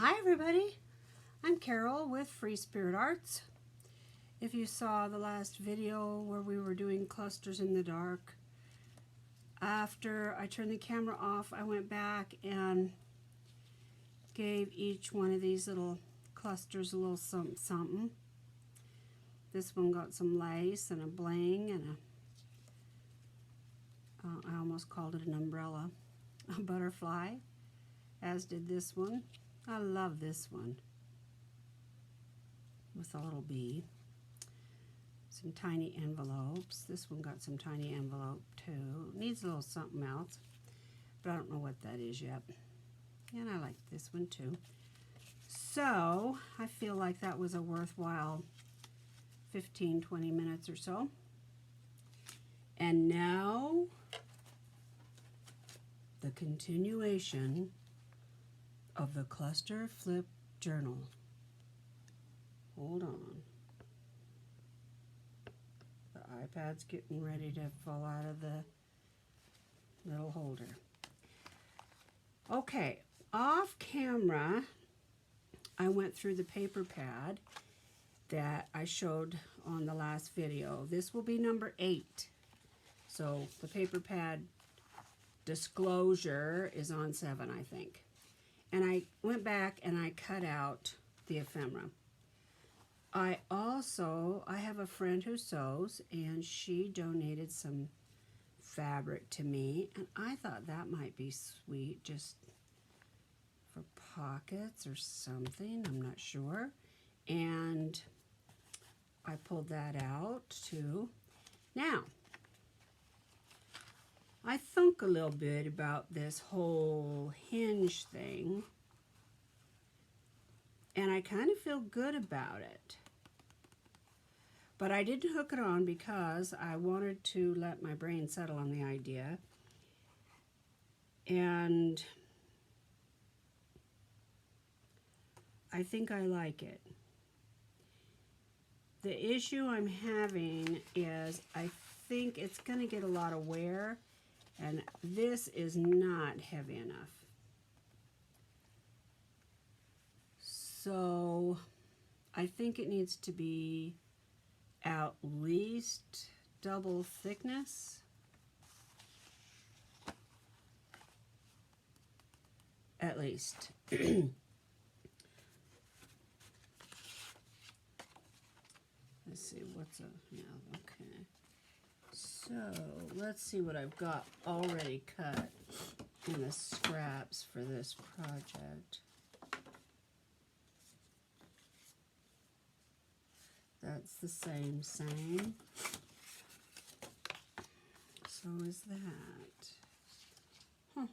Hi everybody, I'm Carol with Free Spirit Arts. If you saw the last video where we were doing clusters in the dark, after I turned the camera off, I went back and gave each one of these little clusters a little something something. This one got some lace and a bling and I almost called it an umbrella, a butterfly, as did this one. I love this one with a little bee. Some tiny envelopes. This one got some tiny envelope too. Needs a little something else, but I don't know what that is yet. And I like this one too. So I feel like that was a worthwhile 15-20 minutes or so. And now the continuation of the Cluster Flip Journal. Hold on. The iPad's getting ready to fall out of the little holder. Okay, off camera, I went through the paper pad that I showed on the last video. This will be number 8. So the paper pad disclosure is on 7, I think. And I went back and I cut out the ephemera. I have a friend who sews, and she donated some fabric to me, and I thought that might be sweet just for pockets or something, I'm not sure. And I pulled that out too. Now, I think a little bit about this whole hinge thing, and I kind of feel good about it. But I didn't hook it on because I wanted to let my brain settle on the idea. And I think I like it. The issue I'm having is I think it's going to get a lot of wear. And this is not heavy enough. So I think it needs to be at least double thickness. At least. Let's see, what's a, yeah, okay. So let's see what I've got already cut in the scraps for this project. That's the same. So is that. Huh.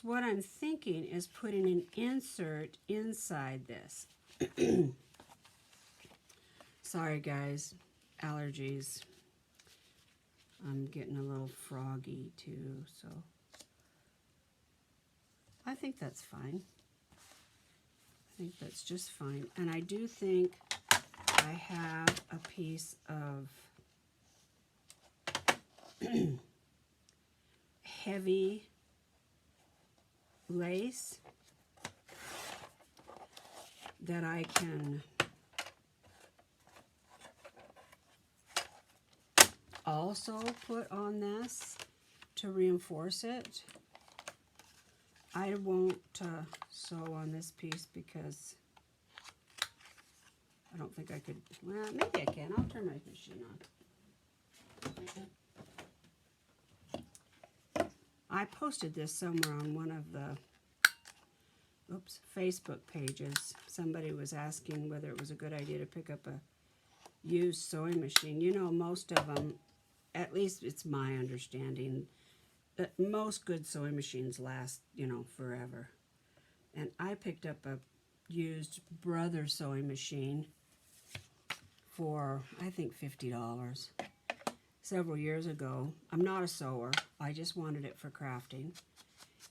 So what I'm thinking is putting an insert inside this. Sorry guys, allergies. I'm getting a little froggy too, so I think that's fine. I think that's just fine. And I do think I have a piece of heavy lace that I can also put on this to reinforce it. I won't sew on this piece because I don't think I could. Well, maybe I can. I'll turn my machine on. I posted this somewhere on one of the Facebook pages. Somebody was asking whether it was a good idea to pick up a used sewing machine. You know, most of them, at least it's my understanding, that most good sewing machines last, you know, forever. And I picked up a used Brother sewing machine for, I think, $50 several years ago. I'm not a sewer. I just wanted it for crafting.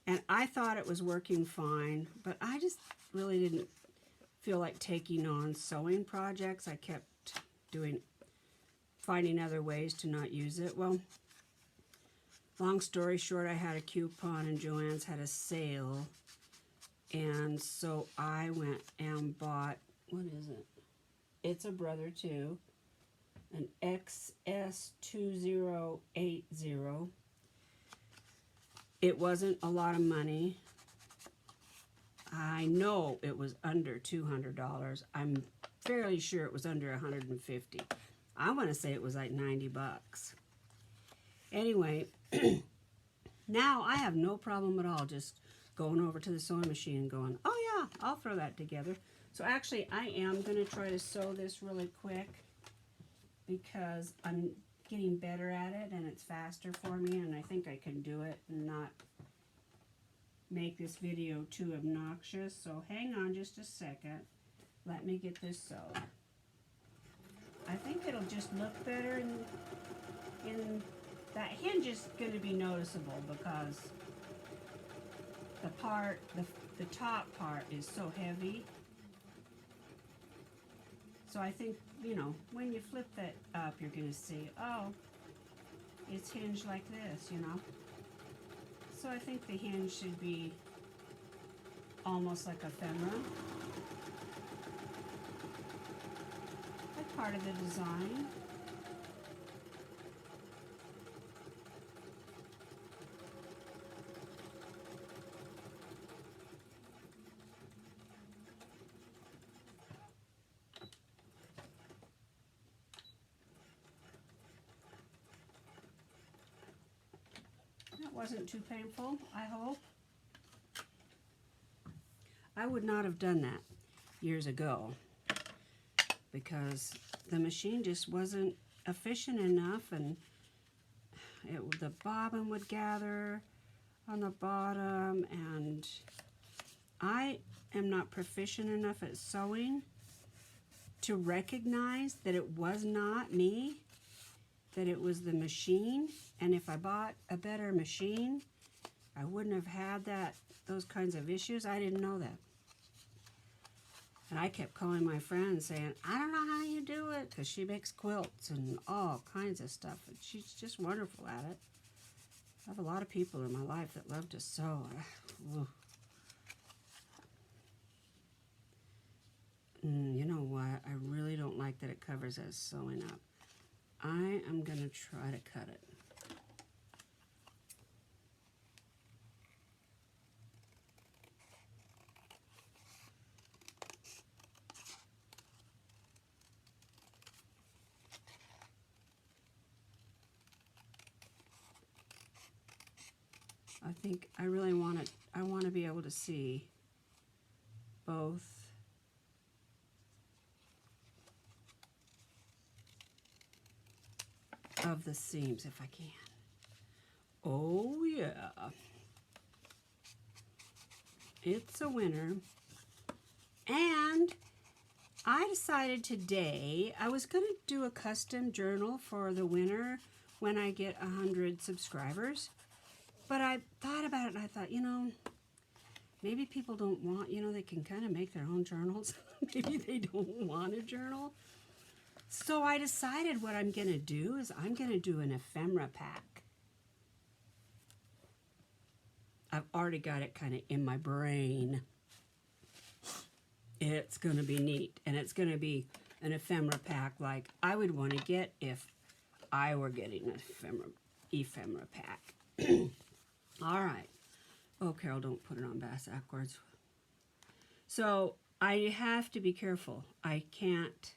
And I thought it was working fine, but I just really didn't feel like taking on sewing projects. I kept finding other ways to not use it. Well, long story short, I had a coupon and Joann's had a sale. And so I went and bought, what is it? It's a brother too, an XS2080. It wasn't a lot of money. I know it was under $200. I'm fairly sure it was under $150. I want to say it was like 90 bucks. Anyway, now I have no problem at all just going over to the sewing machine and going, oh yeah, I'll throw that together. So actually I am going to try to sew this really quick because I'm getting better at it and it's faster for me, and I think I can do it and not make this video too obnoxious. So hang on just a second. Let me get this sewed. I think it'll just look better in that hinge is going to be noticeable because the top part is so heavy. So I think, you know, when you flip that up, you're going to see, oh, it's hinged like this, you know. So I think the hinge should be almost like ephemera. Like part of the design. That wasn't too painful, I hope. I would not have done that years ago because the machine just wasn't efficient enough, and the bobbin would gather on the bottom, and I am not proficient enough at sewing to recognize that it was not me, that it was the machine. And if I bought a better machine, I wouldn't have had those kinds of issues. I didn't know that. And I kept calling my friend saying, I don't know how you do it, because she makes quilts and all kinds of stuff. And she's just wonderful at it. I have a lot of people in my life that love to sew. You know what? I really don't like that it covers as sewing up. I am going to try to cut it. I think I really want to be able to see both of the seams if I can. Oh yeah. It's a winner. And I decided today I was going to do a custom journal for the winner when I get 100 subscribers. But I thought about it and I thought, you know, maybe people don't want, you know, they can kind of make their own journals. Maybe they don't want a journal. So I decided what I'm going to do is I'm going to do an ephemera pack. I've already got it kind of in my brain. It's going to be neat. And it's going to be an ephemera pack like I would want to get if I were getting an ephemera pack. All right. Oh, Carol, don't put it on backwards. So I have to be careful. I can't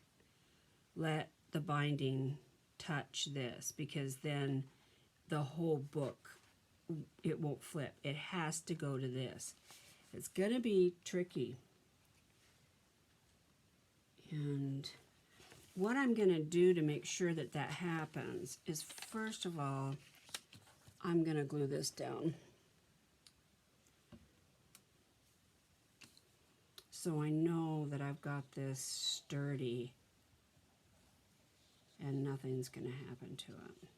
let the binding touch this because then the whole book, it won't flip. It has to go to this. It's going to be tricky. And what I'm going to do to make sure that that happens is, first of all, I'm going to glue this down. So I know that I've got this sturdy and nothing's going to happen to it.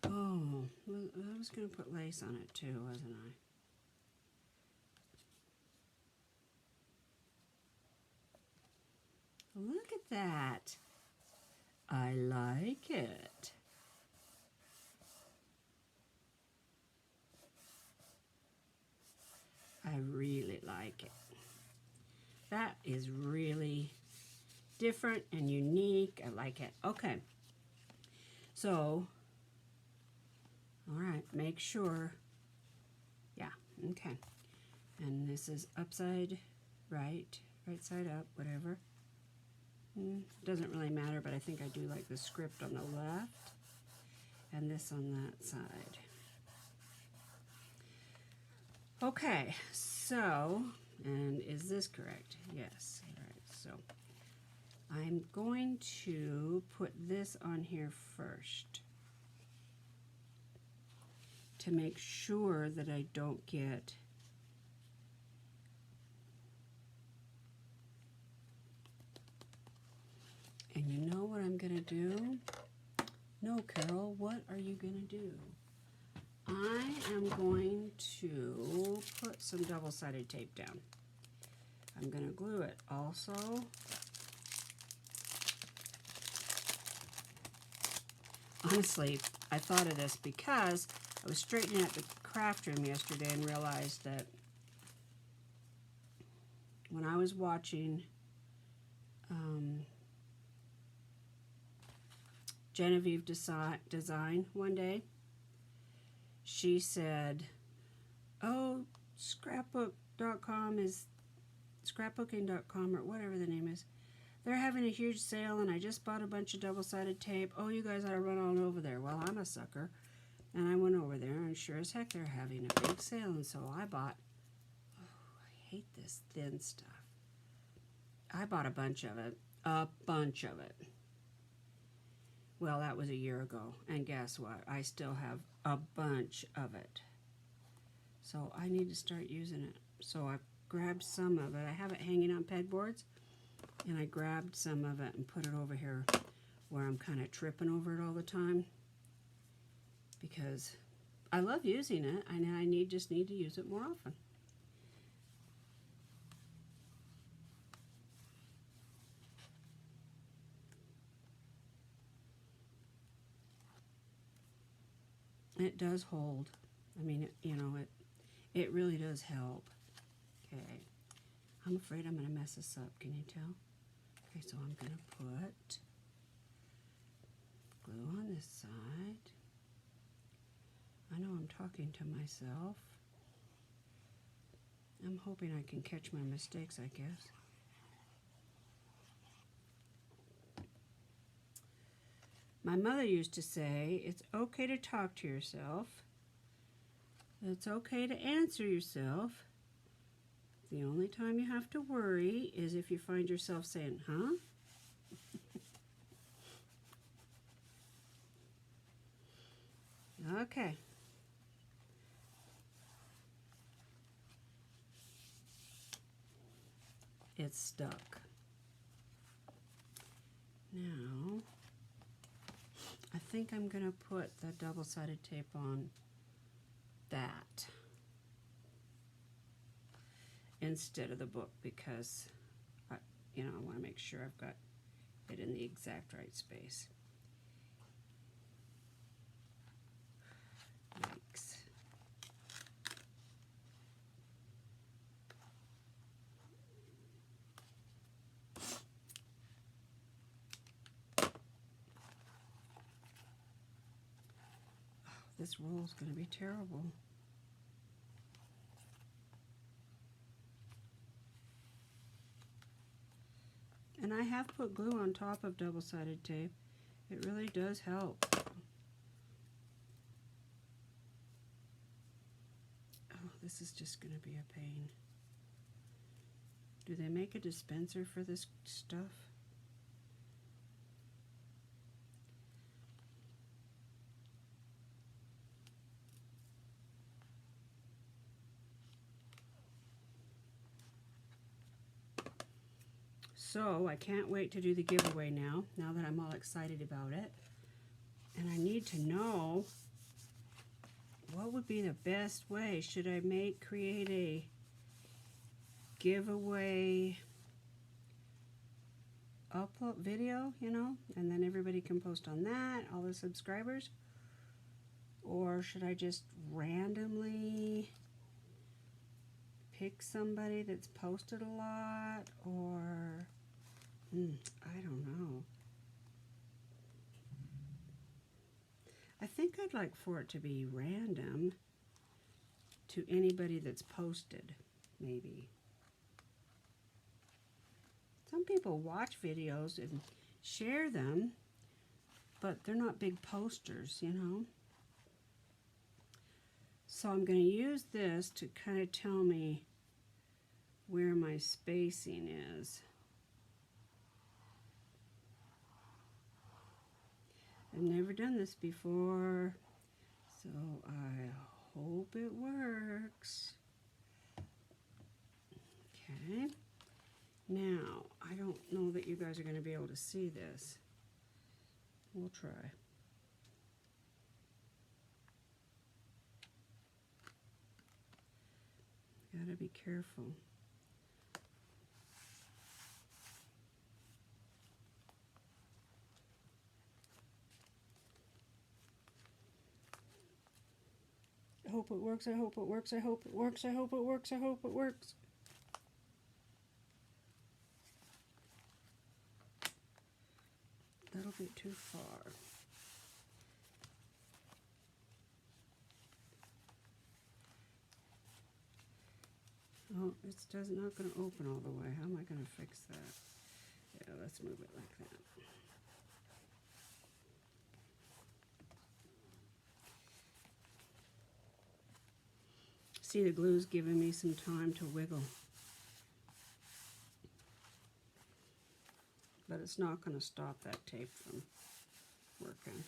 Oh, I was going to put lace on it too, wasn't I? that. I like it. I really like it. That is really different and unique. I like it. Okay. So, all right, make sure. Yeah, okay. And this is upside right side up, whatever. Doesn't really matter, but I think I do like the script on the left and this on that side. Okay, so, and is this correct? Yes. All right, so I'm going to put this on here first to make sure that I don't get and you know what I'm gonna do? No, Carol, what are you gonna do? I am going to put some double-sided tape down. I'm going to glue it also. Honestly, I thought of this because I was straightening out the craft room yesterday and realized that when I was watching Genevieve Design one day, she said, oh, scrapbooking.com or whatever the name is. They're having a huge sale and I just bought a bunch of double-sided tape. Oh, you guys ought to run on over there. Well, I'm a sucker. And I went over there and sure as heck they're having a big sale. And so I bought, oh, I hate this thin stuff. I bought a bunch of it. A bunch of it. Well, that was a year ago. And guess what? I still have a bunch of it. So I need to start using it. So I grabbed some of it. I have it hanging on pegboards. And I grabbed some of it and put it over here where I'm kind of tripping over it all the time. Because I love using it. And I just need to use it more often. It does hold. I mean, it really does help. Okay. I'm afraid I'm going to mess this up. Can you tell? Okay, so I'm going to put glue on this side. I know I'm talking to myself. I'm hoping I can catch my mistakes, I guess. My mother used to say, it's okay to talk to yourself. It's okay to answer yourself. The only time you have to worry is if you find yourself saying, huh? Okay. It's stuck. Now, I think I'm going to put the double-sided tape on that instead of the book because, I want to make sure I've got it in the exact right space. Yikes. This roll is going to be terrible. And I have put glue on top of double-sided tape. It really does help. Oh, this is just going to be a pain. Do they make a dispenser for this stuff? So I can't wait to do the giveaway now that I'm all excited about it. And I need to know what would be the best way. Should I create a giveaway upload video, you know, and then everybody can post on that, all the subscribers? Or should I just randomly pick somebody that's posted a lot? Or, I don't know. I think I'd like for it to be random to anybody that's posted, maybe. Some people watch videos and share them, but they're not big posters, you know. So I'm going to use this to kind of tell me where my spacing is. I've never done this before, so I hope it works. Okay. Now, I don't know that you guys are going to be able to see this. We'll try. Gotta be careful. I hope it works, I hope it works, I hope it works, I hope it works, I hope it works. A little bit too far. Oh, it's not going to open all the way. How am I going to fix that? Yeah, let's move it like that. See, the glue's giving me some time to wiggle. But it's not going to stop that tape from working.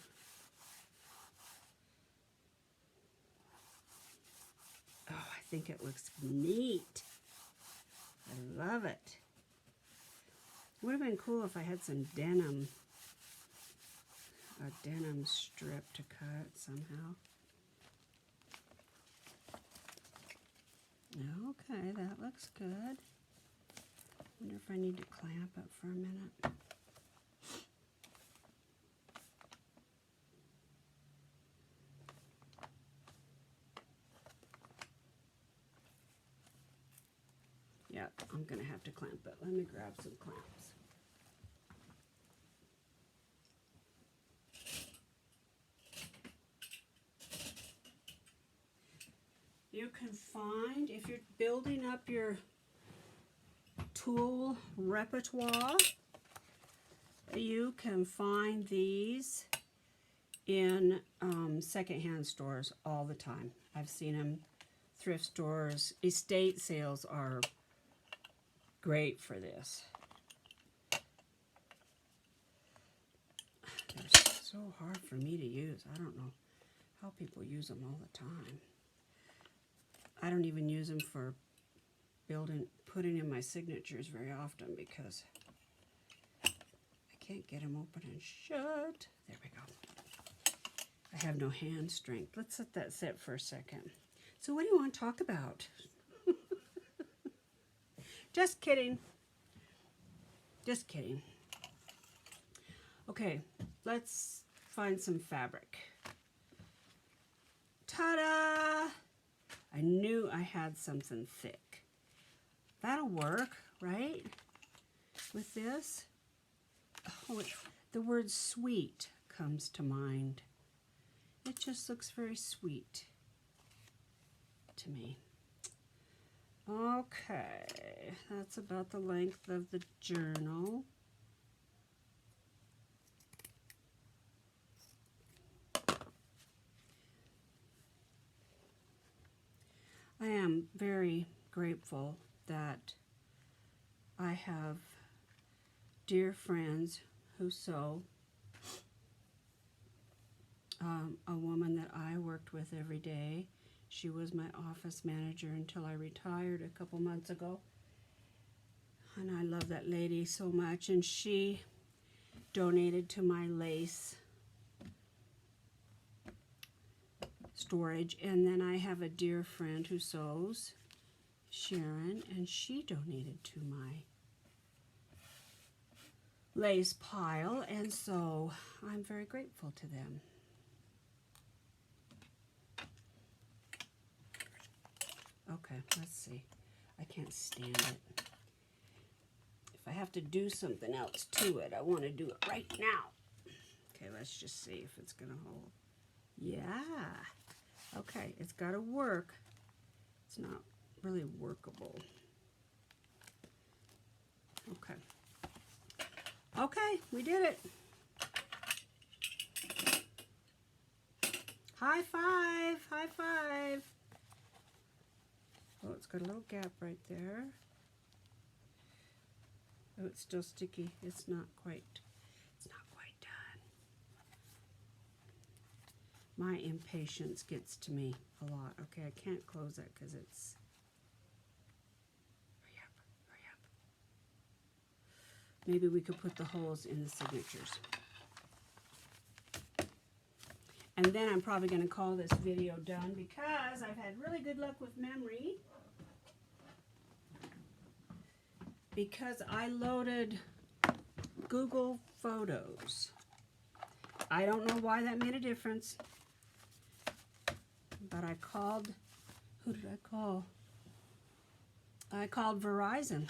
Oh, I think it looks neat. I love it. It would have been cool if I had some denim, a denim strip to cut somehow. Okay, that looks good. Wonder if I need to clamp it for a minute. Yep, I'm gonna have to clamp it. Let me grab some clamps. You can find, if you're building up your tool repertoire, you can find these in secondhand stores all the time. I've seen them, thrift stores, estate sales are great for this. They're so hard for me to use. I don't know how people use them all the time. I don't even use them for putting in my signatures very often because I can't get them open and shut. There we go. I have no hand strength. Let's let that sit for a second. So what do you want to talk about? Just kidding. Just kidding. Okay, let's find some fabric. Ta-da! I knew I had something thick. That'll work, right? With this. Oh, the word sweet comes to mind. It just looks very sweet to me. Okay, that's about the length of the journal. I am very grateful that I have dear friends who sew. A woman that I worked with every day. She was my office manager until I retired a couple months ago. And I love that lady so much. And she donated to my lace storage. And then I have a dear friend who sews, Sharon, and she donated to my lace pile, and so I'm very grateful to them. Okay, let's see. I can't stand it. If I have to do something else to it, I want to do it right now. Okay, let's just see if it's going to hold. Yeah. Okay, it's got to work. It's not really workable. Okay. Okay, we did it. High five, high five. Oh, it's got a little gap right there. Oh, it's still sticky. It's not quite done. My impatience gets to me a lot. Okay, I can't close that because it's, hurry up, hurry up. Maybe we could put the holes in the signatures. And then I'm probably going to call this video done because I've had really good luck with memory. Because I loaded Google Photos. I don't know why that made a difference. But I called, who did I call? I called Verizon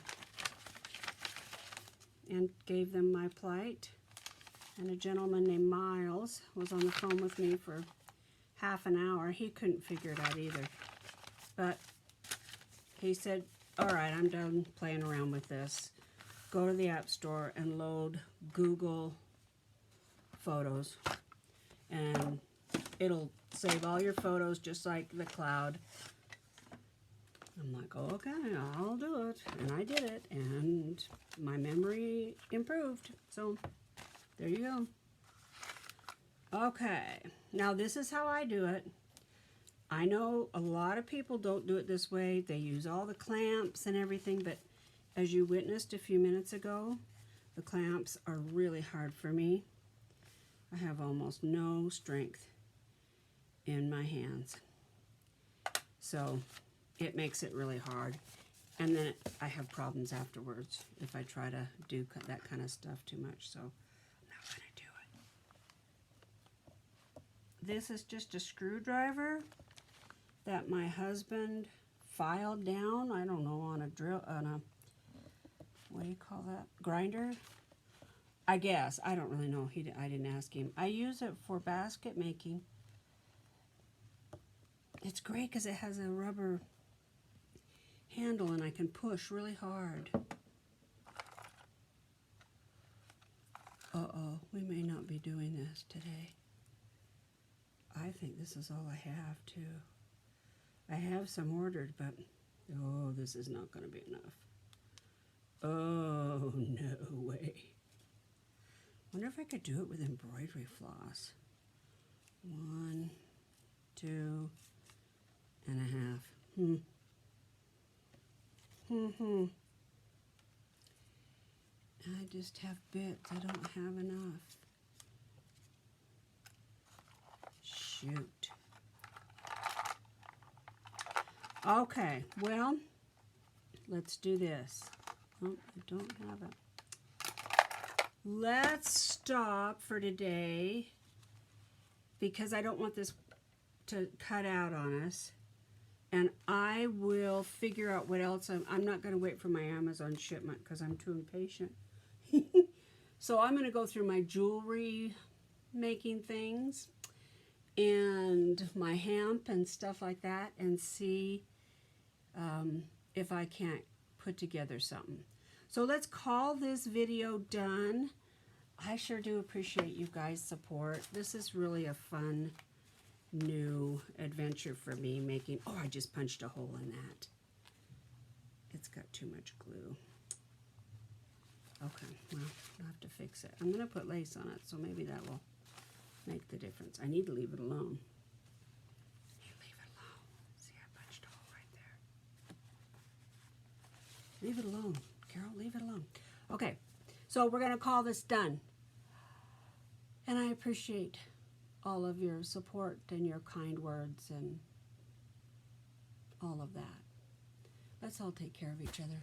and gave them my plight. And a gentleman named Miles was on the phone with me for half an hour. He couldn't figure it out either. But he said, all right, I'm done playing around with this. Go to the App Store and load Google Photos. And it'll save all your photos just like the cloud. I'm like, oh, okay, I'll do it. And I did it. And my memory improved. So there you go. Okay, now this is how I do it. I know a lot of people don't do it this way. They use all the clamps and everything, but as you witnessed a few minutes ago, the clamps are really hard for me. I have almost no strength in my hands. So it makes it really hard. And then I have problems afterwards if I try to do that kind of stuff too much. So not going to do it. This is just a screwdriver that my husband filed down, I don't know, on a drill, on a, what do you call that, grinder? I guess, I don't really know, I didn't ask him. I use it for basket making. It's great because it has a rubber handle and I can push really hard. Uh-oh, we may not be doing this today. I think this is all I have, too. I have some ordered, but, oh, this is not going to be enough. Oh, no way. Wonder if I could do it with embroidery floss. 1, 2 and a half. I just have bits. I don't have enough. Shoot. Okay, well, let's do this. Oh, I don't have it. Let's stop for today because I don't want this to cut out on us. And I will figure out what else. I'm not going to wait for my Amazon shipment because I'm too impatient. So I'm going to go through my jewelry making things and my hemp and stuff like that and see if I can't put together something. So let's call this video done. I sure do appreciate you guys' support. This is really a fun new adventure for me making. Oh, I just punched a hole in that. It's got too much glue. Okay, well, I'll have to fix it. I'm going to put lace on it, so maybe that will make the difference. I need to leave it alone. Leave it alone. See, I punched a hole right there. Leave it alone, Carol, leave it alone. Okay, so we're going to call this done. And I appreciate all of your support and your kind words and all of that. Let's all take care of each other.